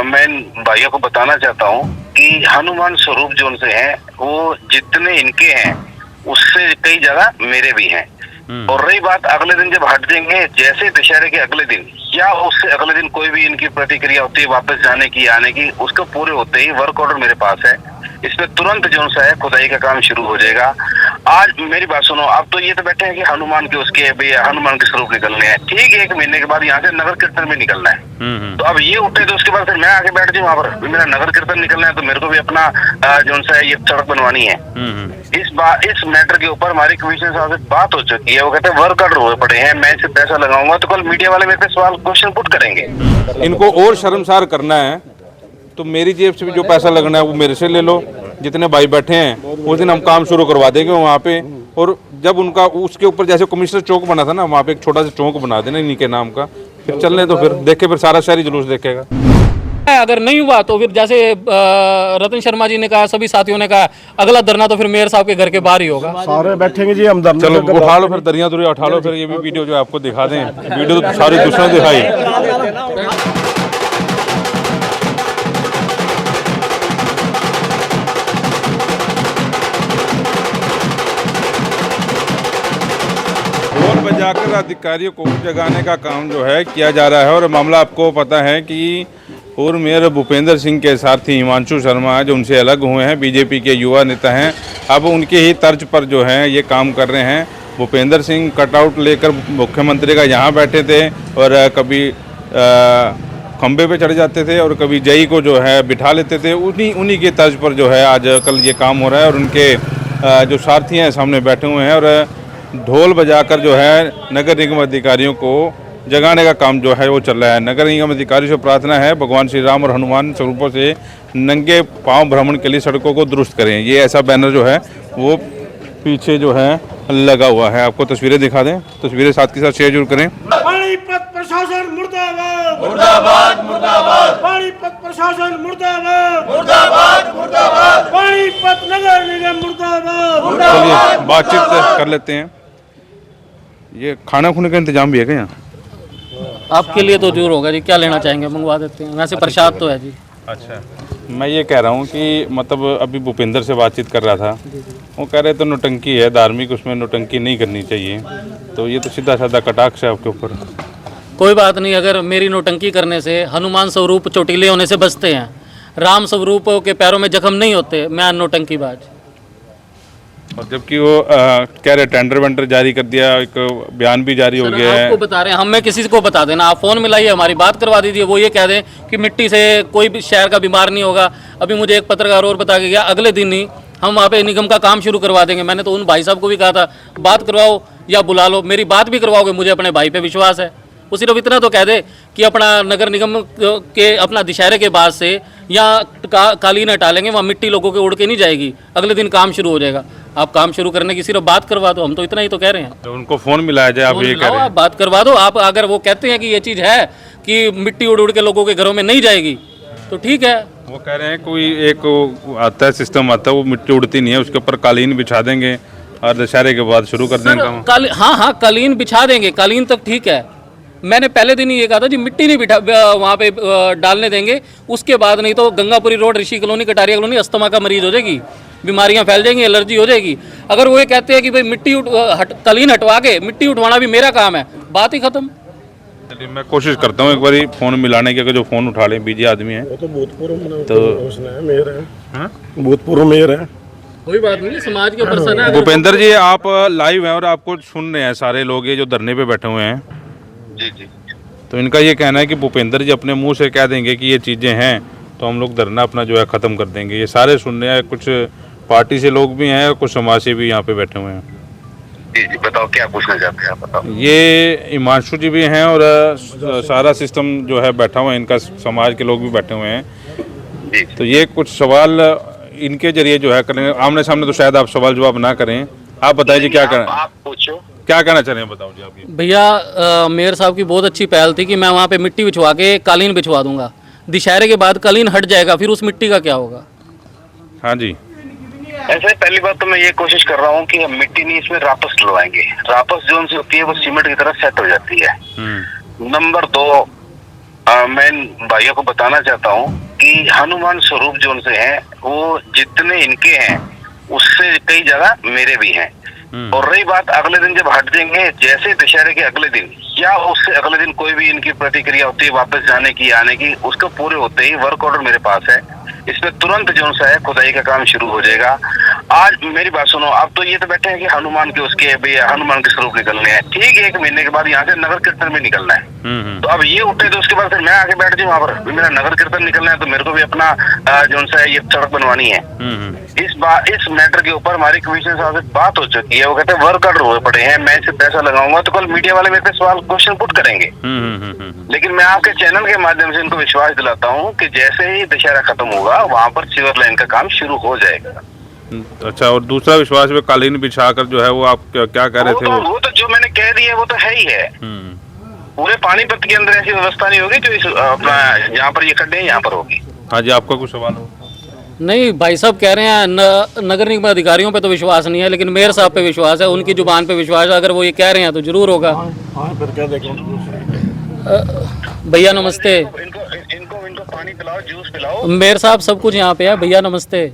मैं इन भाइयों को बताना चाहता हूँ कि हनुमान स्वरूप जो उनसे हैं वो जितने इनके हैं उससे कई जगह मेरे भी हैं। और रही बात अगले दिन जब हट देंगे, जैसे दशहरे के अगले दिन या उससे अगले दिन कोई भी इनकी प्रतिक्रिया होती है वापस जाने की आने की, उसको पूरे होते ही वर्क ऑर्डर मेरे पास है, इसमें तुरंत जो सा है खुदाई का काम शुरू हो जाएगा। आज मेरी बात सुनो, अब तो ये तो बैठे हैं कि हनुमान के उसके भैया हनुमान के स्वरूप निकलने हैं, ठीक है, 1 महीने के बाद यहाँ से नगर कीर्तन भी निकलना है। तो अब ये उठे तो उसके बाद फिर मैं आके बैठ जाऊँ वहाँ पर, मेरा नगर कीर्तन निकलना है तो मेरे को भी अपना जो सा है ये सड़क बनवानी है। इस मैटर के ऊपर हमारी कमिश्नर साहब से बात हो चुकी है, वो कहते हैं वर्क ऑर्डर हुए पड़े हैं, मैं इससे पैसा लगाऊंगा तो कल मीडिया वाले मेरे पे सवाल क्वेश्चन पुट करेंगे। इनको और शर्मसार करना है तो मेरी जेब से भी जो पैसा लगना है वो मेरे से ले लो, जितने भाई बैठे हैं उस दिन हम काम शुरू करवा देंगे वहाँ पे। और जब उनका उसके ऊपर जैसे कमिश्नर चौक बना था ना, वहाँ पे एक छोटा सा चौक बना देना इन्हीं के नाम का, फिर चलने तो फिर देखे, फिर सारा शहरी जुलूस देखेगा। अगर नहीं हुआ तो फिर जैसे रतन शर्मा जी ने कहा, सभी साथियों ने कहा, अगला धरना तो फिर मेयर साहब के घर के बाहर ही होगा। सारे बैठेंगे जी हम धरना। चलो उठा लो फिर दरिया दुरिया उठा लो, फिर ये भी वीडियो जो आपको दिखा दें, वीडियो तो सारी दूसरे दिखाई। ढोल बजाकर अधिकारियों को जगाने का काम जो है किया जा रहा है। और मामला आपको पता है कि पूर्व मेयर भूपेंद्र सिंह के साथी हिमांशु शर्मा जो उनसे अलग हुए हैं, बीजेपी के युवा नेता हैं, अब उनके ही तर्ज पर जो है ये काम कर रहे हैं। भूपेंद्र सिंह कटआउट लेकर मुख्यमंत्री का यहाँ बैठे थे और कभी खंबे पे चढ़ जाते थे और कभी जई को जो है बिठा लेते थे, उन्हीं के तर्ज पर जो है आज कल ये काम हो रहा है। और उनके जो सारथी हैं सामने बैठे हुए हैं और ढोल बजाकर जो है नगर निगम अधिकारियों को जगाने का काम जो है वो चल रहा है। नगर निगम अधिकारियों से प्रार्थना है भगवान श्री राम और हनुमान स्वरूपों से नंगे पांव भ्रमण के लिए सड़कों को दुरुस्त करें। ये ऐसा बैनर जो है वो पीछे जो है लगा हुआ है, आपको तस्वीरें दिखा दें, तस्वीरें साथ के साथ शेयर जरूर करें। पानीपत प्रशासन मुर्दाबाद मुर्दाबाद मुर्दाबाद, पानीपत प्रशासन मुर्दाबाद मुर्दाबाद मुर्दाबाद, पानीपत नगर निगम मुर्दाबाद मुर्दाबाद। चलिए बातचीत कर लेते हैं। ये खाना खुने का इंतजाम भी है क्या यहाँ? आपके लिए तो जरूर होगा जी, क्या लेना चाहेंगे मंगवा देते हैं, वैसे प्रसाद तो है जी। अच्छा, मैं ये कह रहा हूँ कि मतलब अभी भूपेंद्र से बातचीत कर रहा था, वो कह रहे तो नौटंकी है, धार्मिक उसमें नौटंकी नहीं करनी चाहिए, तो ये तो सीधा साधा कटाक्ष है आपके ऊपर। कोई बात नहीं, अगर मेरी नौटंकी करने से हनुमान स्वरूप चोटीले होने से बचते हैं, राम स्वरूप के पैरों में जख्म नहीं होते, मैं नौटंकीबाज। और जबकि वो कह रहे टेंडर वेंडर जारी कर दिया, एक बयान भी जारी हो गया है। आपको बता रहे हैं, हमें किसी को बता देना, आप फोन मिलाइए, हमारी बात करवा दीजिए, वो ये कह दें कि मिट्टी से कोई भी शहर का बीमार नहीं होगा। अभी मुझे एक पत्रकार और बता के गया, अगले दिन ही हम वहाँ पे निगम का काम शुरू करवा देंगे। मैंने तो उन भाई साहब को भी कहा था, बात करवाओ या बुला लो, मेरी बात भी करवाओगे, मुझे अपने भाई पे विश्वास है। वो सिर्फ इतना तो कह दे कि अपना नगर निगम के अपना दशहरे के बाद से या कालीन हटा लेंगे, वहाँ मिट्टी लोगों के उड़ के नहीं जाएगी, अगले दिन काम शुरू हो जाएगा। आप काम शुरू करने की सिर्फ बात करवा दो, हम तो इतना ही तो कह रहे हैं। तो उनको फोन मिलाया जाए, आप ये कह रहे हैं? आप बात करवा दो, आप अगर वो कहते हैं कि ये चीज़ है कि मिट्टी उड़ उड़ के लोगों के घरों में नहीं जाएगी तो ठीक है। वो कह रहे हैं कोई एक आता है सिस्टम आता है, वो मिट्टी उड़ती नहीं है, उसके ऊपर कालीन बिछा देंगे और दशहरे के बाद शुरू कर देंगे काम। हाँ, कालीन बिछा देंगे, कालीन तक ठीक है। मैंने पहले दिन ही ये कहा था जी, मिट्टी नहीं बिठा वहाँ पे डालने देंगे, उसके बाद नहीं तो गंगापुरी रोड, ऋषि कॉलोनी, कटारिया कॉलोनी अस्थमा का मरीज हो जाएगी, बीमारियां फैल जाएंगी, एलर्जी हो जाएगी। अगर वो ये कहते हैं कि भाई मिट्टी कालीन हटवा के मिट्टी उठवाना भी मेरा काम है, बात ही खत्म। चलिए मैं कोशिश करता हूँ एक बार फोन मिलाने के, अगर जो फोन उठा लें, बिजी आदमी है। वो तो भूतपूर्व मेयर है, भूतपूर्व मेयर है, कोई बात नहीं, समाज के पर्सन है। भूपेंद्र जी आप लाइव हैं और आपको सुन रहे हैं सारे लोग, ये जो धरने पे बैठे हुए हैं। जी जी, तो इनका ये कहना है कि भूपेंद्र जी अपने मुंह से कह देंगे कि ये चीज़ें हैं तो हम लोग धरना अपना जो है ख़त्म कर देंगे। ये सारे सुन रहे हैं, कुछ पार्टी से लोग भी हैं और कुछ समाज से भी यहाँ पे बैठे हुए हैं। जी जी, बताओ क्या पूछना चाहते हैं आप, बताओ। ये हिमांशु जी भी हैं और सारा सिस्टम जो है बैठा हुआ है, इनका समाज के लोग भी बैठे हुए हैं। जी, तो ये कुछ सवाल इनके जरिए जो है करेंगे, आमने सामने तो शायद आप सवाल जवाब ना करें। आप बताइए जी क्या करना, आप पूछो, क्या कहना चाह रहे हैं, बताओ जी आप। भैया मेयर साहब की बहुत अच्छी पहल थी कि मैं वहाँ पे मिट्टी बिछवा के कालीन बिछवा दूंगा, दशहरे के बाद कालीन हट जाएगा, फिर उस मिट्टी का क्या होगा? हाँ जी, ऐसे पहली बात तो मैं ये कोशिश कर रहा हूँ कि हम मिट्टी नहीं, इसमें रापस डलवाएंगे। रापस जो उनसे होती है वो सीमेंट की तरह सेट हो जाती है। नंबर 2, मैं इन भाइयों को बताना चाहता हूँ कि हनुमान स्वरूप जो उनसे हैं वो जितने इनके हैं उससे कई जगह मेरे भी हैं। और रही बात अगले दिन जब हट देंगे, जैसे दशहरे के अगले दिन या उससे अगले दिन कोई भी इनकी प्रतिक्रिया होती है वापस जाने की आने की, उसको पूरे होते ही वर्क ऑर्डर मेरे पास है, इसमें तुरंत जो सा है खुदाई का काम शुरू हो जाएगा। आज मेरी बात सुनो, अब तो ये तो बैठे हैं कि हनुमान के उसके भैया हनुमान के स्वरूप निकलने हैं, ठीक है, 1 महीने के बाद यहाँ से नगर कीर्तन में निकलना है। तो अब ये उठे तो उसके बाद फिर मैं आके बैठ जाऊँ वहां पर, मेरा नगर कीर्तन निकलना है तो मेरे को भी अपना जो सा है ये सड़क बनवानी है। इस मैटर के ऊपर हमारी कमिश्नर साहब से बात हो चुकी है, वो कहते हैं वर्क ऑर्डर हुए पड़े हैं, मैं इसे पैसा लगाऊंगा तो कल मीडिया वाले मेरे पे सवाल क्वेश्चन पुट करेंगे। लेकिन मैं आपके चैनल के माध्यम से इनको विश्वास दिलाता हूँ कि जैसे ही दशहरा खत्म होगा वहां पर सीवर लाइन का काम शुरू हो जाएगा। अच्छा, और दूसरा विश्वास में कालीन बिछाकर जो है वो आप क्या कह रहे थे? वो तो जो मैंने कह दिया वो तो है ही है। पूरे पानीपत के अंदर ऐसी व्यवस्था नहीं होगी जो इस अपना यहाँ पर ये खड्डे यहाँ पर होगी। हाँ जी, आपका कुछ सवाल हो? नहीं, भाई साहब कह रहे हैं नगर निगम अधिकारियों पे तो विश्वास नहीं है, लेकिन मेयर साहब पे विश्वास है, उनकी जुबान पे विश्वास है। अगर वो ये कह रहे हैं तो जरूर होगा। फिर क्या देखो भैया नमस्ते। इनको पानी पिलाओ, जूस पिलाओ। मेयर साहब सब कुछ यहाँ पे है। भैया नमस्ते।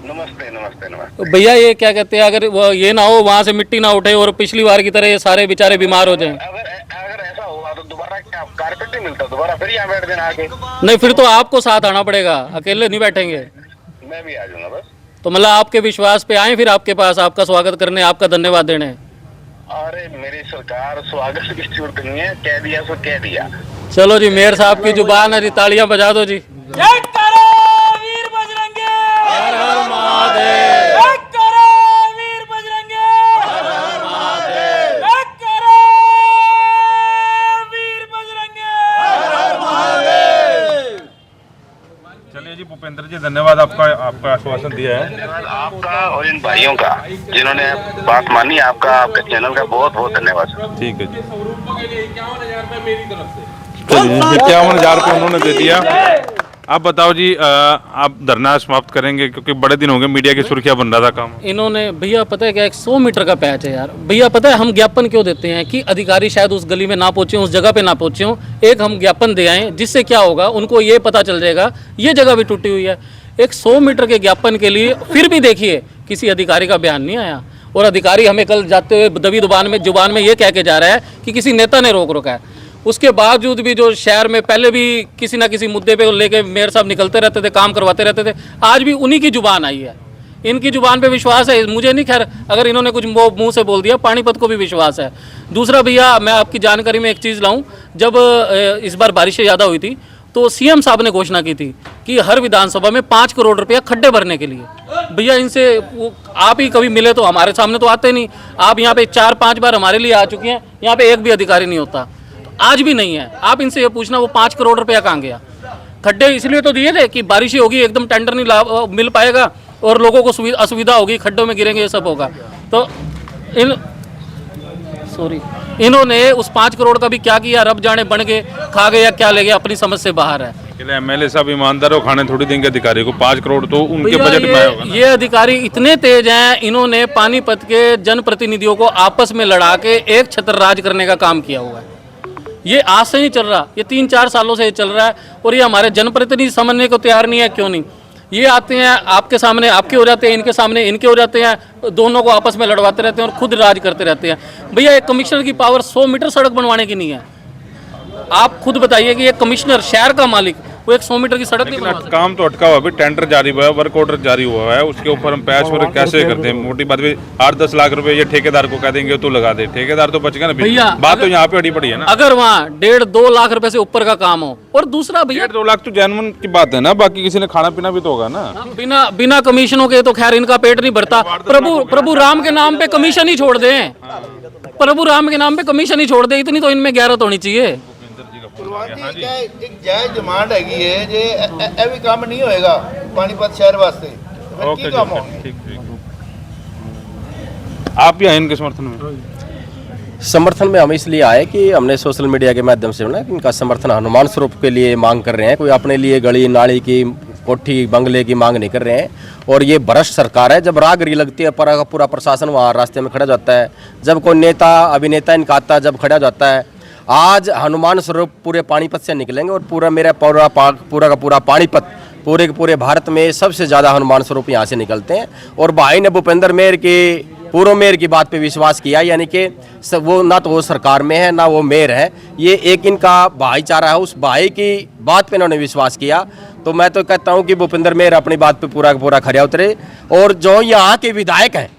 नमस्ते नमस्ते नमस्ते। भैया ये क्या कहते हैं, अगर वो ये ना हो वहाँ से मिट्टी ना उठे और पिछली बार की तरह ये सारे बेचारे बीमार हो जाएं। अगर ऐसा हुआ तो दोबारा क्या कारपेट नहीं मिलता, दोबारा फिर यहाँ बैठ देना आके? नहीं, फिर तो आपको साथ आना पड़ेगा, अकेले नहीं बैठेंगे। मैं भी आ जाऊंगा बस। तो मतलब आपके विश्वास पे आए फिर आपके पास, आपका स्वागत करने, आपका धन्यवाद देने। अरे मेरी सरकार स्वागत की जरूरत नहीं है, कह दिया सो कह दिया। चलो जी, मेयर साहब की जुबान है जी, तालियां बजा दो जी। जय करो वीर बजरंगे, हर हर महादेव। जय करो वीर बजरंगे, हर हर महादेव। जय करो वीर बजरंगे, हर हर महादेव। चलिए जी भूपेंद्र जी, धन्यवाद आपका आश्वासन दिया है। धन्यवाद आपका और इन भाइयों का जिन्होंने बात मानी, आपका चैनल का बहुत बहुत धन्यवाद। ठीक है जी, 51,000 रुपये उन्होंने दे दिया। आप बताओ जी, आप धरना समाप्त करेंगे क्योंकि बड़े दिन हो गए, मीडिया की सुर्खियां बन रहा था काम। इन्होंने भैया पता है क्या, 100 मीटर का पैच है यार। भैया पता है हम ज्ञापन क्यों देते हैं कि अधिकारी शायद उस गली में ना पहुंचे, उस जगह पे ना पहुंचे हों। एक हम ज्ञापन दे आए जिससे क्या होगा, उनको ये पता चल जाएगा ये जगह भी टूटी हुई है। 100 मीटर के ज्ञापन के लिए फिर भी देखिए किसी अधिकारी का बयान नहीं आया, और अधिकारी हमें कल जाते हुए दबी जुबान में ये कह के जा रहा है कि किसी नेता ने रोका है। उसके बावजूद भी जो शहर में पहले भी किसी ना किसी मुद्दे पे लेके मेयर साहब निकलते रहते थे, काम करवाते रहते थे, आज भी उन्हीं की जुबान आई है। इनकी जुबान पे विश्वास है, मुझे नहीं, खैर अगर इन्होंने कुछ मुंह से बोल दिया, पानीपत को भी विश्वास है। दूसरा भैया, मैं आपकी जानकारी में एक चीज़ लाऊं, जब इस बार बारिशें ज़्यादा हुई थी तो सीएम साहब ने घोषणा की थी कि हर विधानसभा में 5 करोड़ रुपया खड्डे भरने के लिए। भैया इनसे आप ही कभी मिले तो, हमारे सामने तो आते नहीं। आप यहाँ पे 4-5 बार हमारे लिए आ चुके हैं, यहाँ पे एक भी अधिकारी नहीं होता, आज भी नहीं है। आप इनसे ये पूछना वो 5 करोड़ रुपया कहाँ गया। खड्डे इसलिए तो दिए थे कि बारिश ही होगी, एकदम टेंडर नहीं मिल पाएगा और लोगों को असुविधा होगी, खड्डों में गिरेंगे, ये सब होगा। तो इन्होंने उस 5 करोड़ का भी क्या किया, रब जाने, बन गए, खा गए या क्या ले गए, अपनी समझ से बाहर है। एमएलए साहब ईमानदार हो, खाने थोड़ी देंगे अधिकारी को। 5 करोड़ तो उनके बजट में आया होगा ना। ये अधिकारी इतने तेज हैं, इन्होंने पानीपत के जनप्रतिनिधियों को आपस में लड़ा के एक छत्र राज करने का काम किया हुआ है। ये आज से नहीं चल रहा, ये 3-4 सालों से चल रहा है, और ये हमारे जनप्रतिनिधि समझने को तैयार नहीं है। क्यों नहीं? ये आते हैं आपके सामने आपके हो जाते हैं, इनके सामने इनके हो जाते हैं, दोनों को आपस में लड़वाते रहते हैं और खुद राज करते रहते हैं। भैया एक कमिश्नर की पावर 100 मीटर सड़क बनवाने की नहीं है। आप खुद बताइए कि एक कमिश्नर, शहर का मालिक, वो एक 100 मीटर की सड़क नहीं बनवा सकता। काम तो अटका हुआ, अभी टेंडर जारी हुआ है, वर्क ऑर्डर जारी हुआ है, उसके ऊपर हम पैच वर्क कैसे करते हैं? मोटी बात भी 8-10 लाख रुपए ये ठेकेदार को कह देंगे तो लगा दे, ठेकेदार तो बचेगा ना भैया। बात तो यहाँ पे अड़ी पड़ी है ना। अगर वहाँ 1.5-2 लाख रुपए से ऊपर का काम हो, और दूसरा भैया 1.5-2 लाख तो जेन्युइन की बात है ना, बाकी किसी ने खाना पीना भी तो होगा ना। बिना कमीशनों के तो खैर इनका पेट नहीं भरता। प्रभु राम के नाम पे कमीशन ही छोड़ दें, प्रभु राम के नाम पे कमीशन ही छोड़ दे, इतनी तो इनमें गैरत होनी चाहिए। एक जायज डिमांड हैगी है जे ए भी काम नहीं होएगा पानीपत शहर वास्ते, फिर की काम होंगे? ठीक। आप भी आए इनके समर्थन में हम इसलिए आए कि हमने सोशल मीडिया के माध्यम से ना इनका समर्थन हनुमान स्वरूप के लिए मांग कर रहे हैं। कोई अपने लिए गली नाली की, कोठी बंगले की मांग नहीं कर रहे हैं। और ये भ्रष्ट सरकार है, जब राहगीरी लगती है पूरा प्रशासन वहाँ रास्ते में खड़ा जाता है, जब कोई नेता अभिनेता इनका आता है जब खड़ा जाता है, आज हनुमान स्वरूप पूरे पानीपत से निकलेंगे और पूरा मेरा पूरा का पूरा पानीपत पूरे के पूरे भारत में सबसे ज़्यादा हनुमान स्वरूप यहाँ से निकलते हैं। और भाई ने भूपेंद्र मेयर की पूर्व मेयर की बात पे विश्वास किया, यानी कि वो ना तो वो सरकार में है ना वो मेयर है, ये एक इनका भाईचारा है, उस भाई की बात पे इन्होंने विश्वास किया। तो मैं तो कहता हूँ कि भूपेंद्र मेयर अपनी बात पे पूरा का पूरा खरा उतरे। और जो यहाँ के विधायक हैं,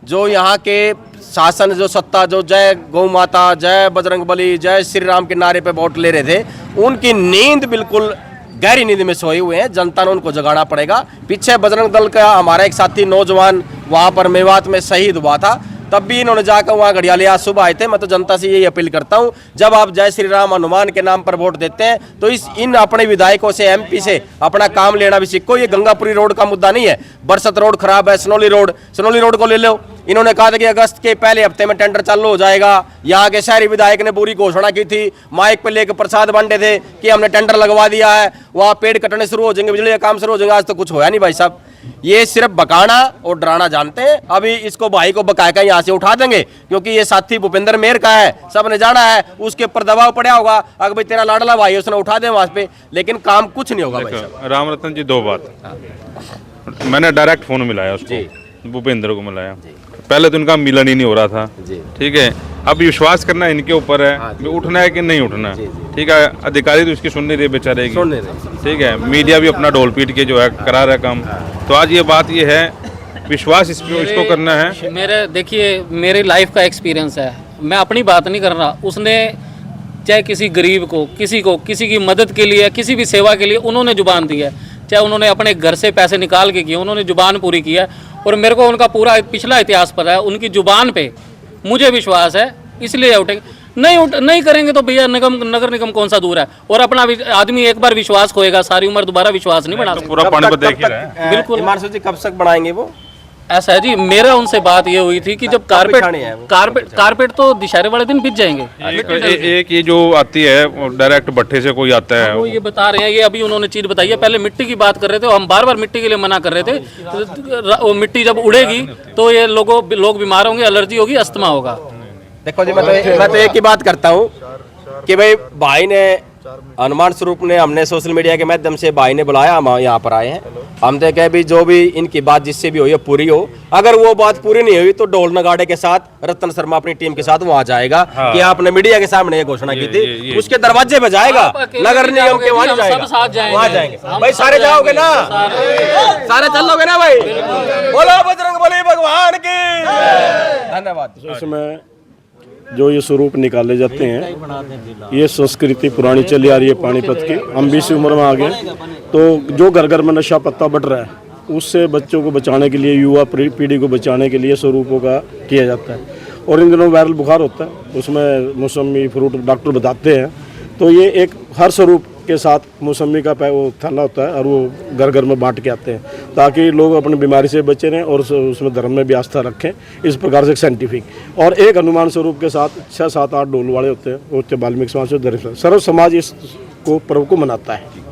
जो यहाँ के शासन जो सत्ता जो जय गौ माता जय बजरंगबली जय श्री राम के नारे पे वोट ले रहे थे, उनकी नींद बिल्कुल गहरी नींद में सोए हुए हैं। जनता ने उनको जगाना पड़ेगा। पीछे बजरंग दल का हमारा एक साथी नौजवान वहाँ पर मेवात में शहीद हुआ था, तब भी इन्होंने जाकर वहाँ घड़ियाले आज सुबह आए थे। मैं तो जनता से यही अपील करता हूँ, जब आप जय श्री राम हनुमान के नाम पर वोट देते हैं तो इन अपने विधायकों से एमपी से अपना काम लेना भी सीखो। ये गंगापुरी रोड का मुद्दा नहीं है, बरसत रोड खराब है, सनौली रोड को ले लो। इन्होंने कहा था कि अगस्त के पहले हफ्ते में टेंडर चालू हो जाएगा। यहाँ के शहरी विधायक ने पूरी घोषणा की थी, माइक पे लेकर प्रसाद बांटे थे कि हमने टेंडर लगवा दिया है, वहाँ पेड़ कटने शुरू हो जाएंगे, बिजली का काम शुरू हो जाएगा। आज तो कुछ होया नहीं भाई साहब। ये सिर्फ बकाना और डराना जानते हैं। अभी इसको भाई को बका कर यहाँ से उठा देंगे, क्योंकि ये साथी भूपेंद्र मेयर का है, सबने जाना है, उसके ऊपर दबाव पड़ा होगा अगर भाई तेरा लाडला भाई उसने उठा दे वहां पे, लेकिन काम कुछ नहीं होगा भाई साहब। राम रतन जी, दो बात। मैंने डायरेक्ट फोन मिलाया उसको, भूपेंद्र को मिलाया। पहले तो उनका मिलन ही नहीं हो रहा था, ठीक है। अब विश्वास करना इनके ऊपर है, उठना है कि नहीं उठना, ठीक है। अधिकारी तो इसकी सुन नहीं रहे बेचारे की, ठीक है। मीडिया भी अपना ढोल पीट के जो है करा रहा है काम। तो आज ये बात ये है, विश्वास इसको करना है। मेरे देखिए, मेरी लाइफ का एक्सपीरियंस है, मैं अपनी बात नहीं कर रहा। उसने चाहे किसी गरीब को किसी की मदद के लिए किसी भी सेवा के लिए उन्होंने जुबान दी है, चाहे उन्होंने अपने घर से पैसे निकाल के किए, उन्होंने जुबान पूरी की है। और मेरे को उनका पूरा पिछला इतिहास पता है, उनकी जुबान पे मुझे विश्वास है, इसलिए उठेंगे। नहीं करेंगे तो भैया नगर निगम कौन सा दूर है। और अपना आदमी एक बार विश्वास खोएगा, सारी उम्र दोबारा विश्वास नहीं बना सकता। पूरा पानीपत देख ही रहा है। बिल्कुल। हिमांशु जी कब तक बढ़ाएंगे वो? ऐसा है जी, मेरा उनसे बात ये हुई थी कि जब कारपेट तो दशहरे वाले दिन बिक जाएंगे। एक ये जो आती है डायरेक्ट भट्ठे से कोई आता है, वो ये बता रहे हैं, ये अभी उन्होंने चीज बताई है। पहले मिट्टी की बात कर रहे थे, हम बार बार मिट्टी के लिए मना कर रहे थे। वो मिट्टी जब उड़ेगी तो ये लोग बीमार होंगे, एलर्जी होगी, अस्थमा होगा। देखो जी, मैं तो एक ही बात करता हूँ कि भाई ने हनुमान स्वरूप ने, हमने सोशल मीडिया के माध्यम से भाई ने बुलाया, हम यहाँ पर आए हैं। हम तो कहे भी जो भी इनकी बात जिससे भी हुई है पूरी हो। अगर वो बात पूरी नहीं हुई तो ढोल नगाड़े के साथ रतन शर्मा अपनी टीम के साथ वहाँ जाएगा। हाँ। कि आपने मीडिया के सामने ये घोषणा की थी, उसके दरवाजे पे जाएगा, नगर निगम के वहाँ जाएगा, वहाँ जाएंगे। भाई सारे जाओगे ना, सारे चलोगे ना भाई? बोलो बजरंगबली भगवान की। धन्यवाद। इसमें जो ये स्वरूप निकाले जाते हैं, ये संस्कृति पुरानी चली आ रही है पानीपत की। हम भी इसी उम्र में आ गए, तो जो घर घर में नशा पत्ता बढ़ रहा है, उससे बच्चों को बचाने के लिए, युवा पीढ़ी को बचाने के लिए स्वरूपों का किया जाता है। और इन दिनों वायरल बुखार होता है, उसमें मौसमी फ्रूट डॉक्टर बताते हैं, तो ये एक हर स्वरूप के साथ मौसमी का वो थैला होता है और वो घर घर में बांट के आते हैं, ताकि लोग अपनी बीमारी से बचे रहें और उसमें धर्म में भी आस्था रखें। इस प्रकार से साइंटिफिक। और एक हनुमान स्वरूप के साथ 6, 7, 8 ढोल वाले होते हैं, वो वाल्मीकि समाज से धर्म सर्व समाज इस पर्व को मनाता है।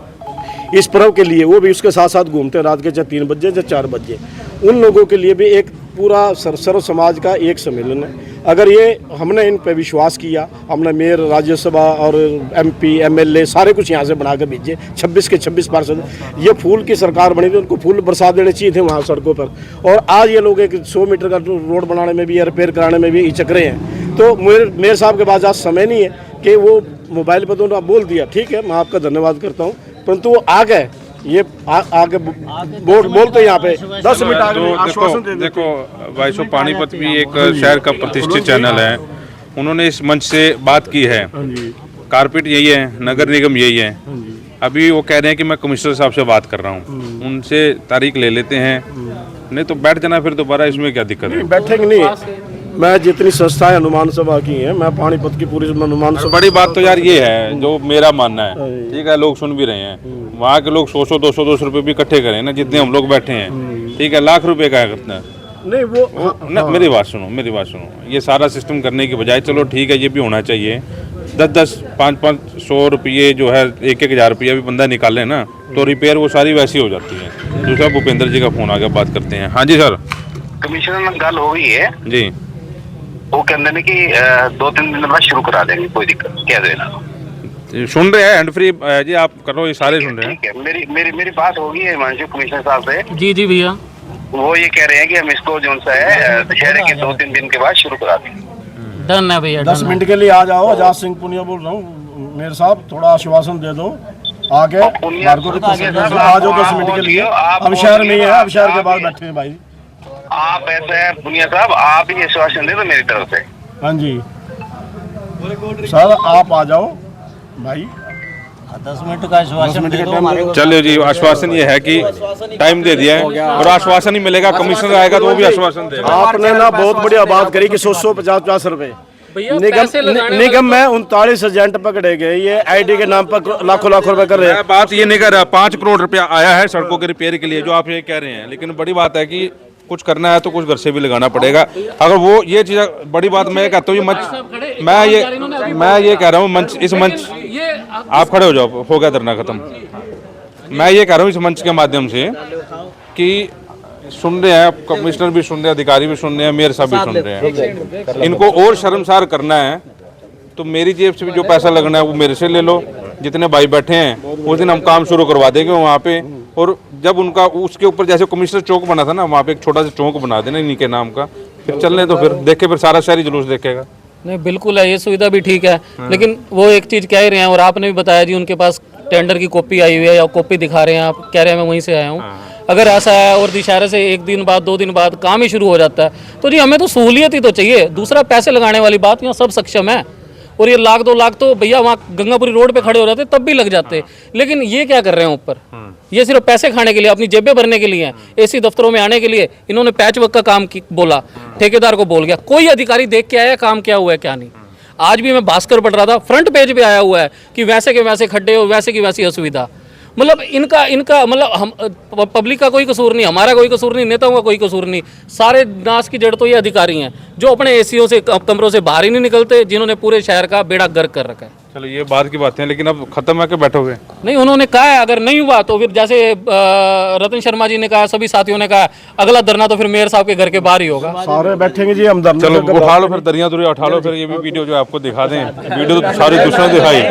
इस पर्व के लिए वो भी उसके साथ साथ घूमते हैं, रात के चाहे 3 बजे चाहे 4 बजे। उन लोगों के लिए भी एक पूरा सर्व समाज का एक सम्मेलन है। अगर ये हमने इन पे विश्वास किया, हमने मेयर, राज्यसभा और MP, MLA सारे कुछ यहाँ से बना कर भेजे, 26 के 26 पार्षद। ये फूल की सरकार बनी थी, उनको फूल बरसा देने चाहिए थे वहाँ सड़कों पर। और आज ये लोग एक 100 मीटर का रोड बनाने में भी या रिपेयर कराने में भी हिचक रहे हैं। तो मेयर साहब के पास आज समय नहीं है कि वो मोबाइल पर तो बोल दिया, ठीक है, मैं आपका धन्यवाद करता हूँ, परंतु वो आ गए, ये आगे बोलते यहाँ पे 10 मिनट आगे आश्वासन दे। देखो भाई साहब, पानीपत भी एक शहर का प्रतिष्ठित चैनल है, उन्होंने इस मंच से बात की है। कारपेट यही है, नगर निगम यही है। अभी वो कह रहे हैं कि मैं कमिश्नर साहब से बात कर रहा हूँ, उनसे तारीख ले लेते हैं, नहीं तो बैठ जाना फिर दोबारा, इसमें क्या दिक्कत है? बैठेंगे नहीं। मैं जितनी संस्थाएं हनुमान सभा की हैं, मैं पानीपत की पूरी हनुमान सभा। बड़ी बात तो यार ये है, जो मेरा मानना है, ठीक है, लोग सुन भी रहे हैं, वहाँ के लोग 100, 200 रुपए भी इकट्ठे करें ना, जितने हम लोग बैठे हैं, ठीक है, लाख रुपए का करना नहीं वो मेरी बात सुनो, ये सारा सिस्टम करने की बजाय, चलो ठीक है, ये भी होना चाहिए, 10-10, 500 रुपये जो है, 1-1 हज़ार रुपया भी बंदा निकाले ना, तो रिपेयर वो सारी वैसी हो जाती है। दूसरा भूपेंद्र जी का फोन आ गया, बात करते हैं। हाँ जी सर। कमिश्नर ਨਾਲ ਗੱਲ ਹੋ ਗਈ ਹੈ जी। वो कहते हैं कि 2-3 दिन बाद शुरू करा देंगे, कोई दिक्कत कह देना। सुन रहे हैं हैंड फ्री जी, आप करो, ये सारे सुन रहे हैं। ठीक है, मेरी बात होगी है हिमांशु कमिश्नर साहब से। जी जी भैया, वो ये कह रहे हैं कि हम इसको जो सा है दशहरे के 2-3 दिन के बाद शुरू करा देंगे। डन है भैया, 10 मिनट के लिए आ जाओ। आजाद सिंह पुनिया बोल रहा हूँ, मेरे साहब थोड़ा आश्वासन दे दो आके मार्केट आ जाओ 10 मिनट के लिए। अब शहर में ही है, अब शहर के बाद बैठे हैं भाई। आप ऐसे हैं पुनिया साहब, आप ही आश्वासन दे दो मेरी तरफ से। हाँ जी सर, आप आ जाओ भाई, 10 मिनट का आश्वासन दे दो हमारे को। चलिए जी, आश्वासन ये है कि टाइम दे दिया है और आश्वासन ही मिलेगा। कमिश्नर आएगा तो वो भी आश्वासन देगा। आपने ना बहुत बढ़िया बात करी कि 150 रुपए भैया पैसे लगाने निगम में 39 एजेंट पकड़े गए, ये आईडी के नाम पर लाखों रुपए कर रहे हैं। मैं बात ये नहीं कर रहा, 5 करोड़ रुपया आया है सड़कों के रिपेयर के लिए, जो आप ये कह रहे हैं, लेकिन बड़ी बात है कि कुछ करना है तो कुछ घर से भी लगाना पड़ेगा। अगर वो ये चीज, बड़ी बात मैं कहता हूँ, ये मंच, मैं ये कह रहा हूँ, मंच, इस मंच, आप खड़े हो जाओ, हो गया धरना खत्म। मैं ये कह रहा हूँ इस मंच के माध्यम से कि सुन रहे हैं, कमिश्नर भी सुन रहे हैं, अधिकारी भी सुन रहे हैं, मेयर साहब भी सुन रहे हैं, इनको और शर्मसार करना है तो मेरी जेब से भी जो पैसा लगना है वो मेरे से ले लो। जितने भाई बैठे हैं उस दिन हम काम शुरू करवा देंगे वहाँ पे, और जब उनका उसके ऊपर जैसे कमिश्नर चौक बना था ना, वहाँ पे एक छोटा सा चौक बना देना इन्हीं के नाम का, फिर चलने तो फिर देखे, फिर सारा शहर जुलूस देखेगा। नहीं बिल्कुल है, ये सुविधा भी ठीक है, लेकिन वो एक चीज़ कह ही रहे हैं और आपने भी बताया जी, उनके पास टेंडर की कॉपी आई हुई है या कॉपी दिखा रहे हैं, आप कह रहे हैं मैं वहीं से आया हूँ। अगर ऐसा है और दशहरे से 1 दिन बाद 2 दिन बाद काम ही शुरू हो जाता है तो जी हमें तो सहूलियत ही तो चाहिए। दूसरा पैसे लगाने वाली बात, यहाँ सब सक्षम है, और ये 1-2 लाख तो भैया वहाँ गंगापुरी रोड पे खड़े हो जाते तब भी लग जाते, लेकिन ये क्या कर रहे हैं ऊपर, ये सिर्फ पैसे खाने के लिए, अपनी जेबें भरने के लिए हैं, एसी दफ्तरों में आने के लिए। इन्होंने पैच वर्क का काम बोला, ठेकेदार को बोल गया, कोई अधिकारी देख के आया काम क्या हुआ है क्या नहीं। आज भी मैं भास्कर पढ़ रहा था, फ्रंट पेज पे आया हुआ है कि वैसे के वैसे खड्डे हो, वैसे की वैसी असुविधा। मतलब इनका मतलब हम पब्लिक का कोई कसूर नहीं, हमारा कोई कसूर नहीं, नेताओं का कोई कसूर नहीं, सारे नाश की जड़ तो ये अधिकारी हैं जो अपने एसीओ से कमरों से बाहर ही नहीं निकलते, जिन्होंने पूरे शहर का बेड़ा गर्क कर रखा है। चलो ये बात की बातें हैं, लेकिन अब खत्म है कि बैठोगे? नहीं, उन्होंने कहा है अगर नहीं हुआ तो फिर जैसे रतन शर्मा जी ने कहा, सभी साथियों ने कहा, अगला धरना तो फिर मेयर साहब के घर के बाहर ही होगा। सारे बैठेंगे जी हम धरना। चलो उठा लो फिर, दरिया दुरिया उठा लो फिर, ये भी वीडियो जो आपको दिखा दें, वीडियो तो सारी दूसरों दिखाई।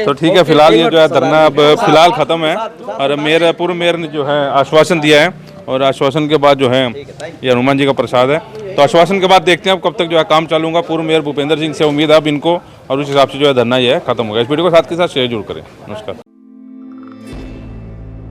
तो ठीक है, फिलहाल ये जो है धरना अब फिलहाल खत्म है, और मेयर, पूर्व मेयर ने जो है आश्वासन दिया है, और आश्वासन के बाद जो है ये हनुमान जी का प्रसाद है, तो आश्वासन के बाद देखते हैं अब कब तक जो है काम चालू होगा। पूर्व मेयर भूपेंद्र सिंह से उम्मीद है अब इनको, और उस हिसाब से जो है धरना ये है खत्म होगा। इस वीडियो को साथ के साथ शेयर जरूर करें। नमस्कार।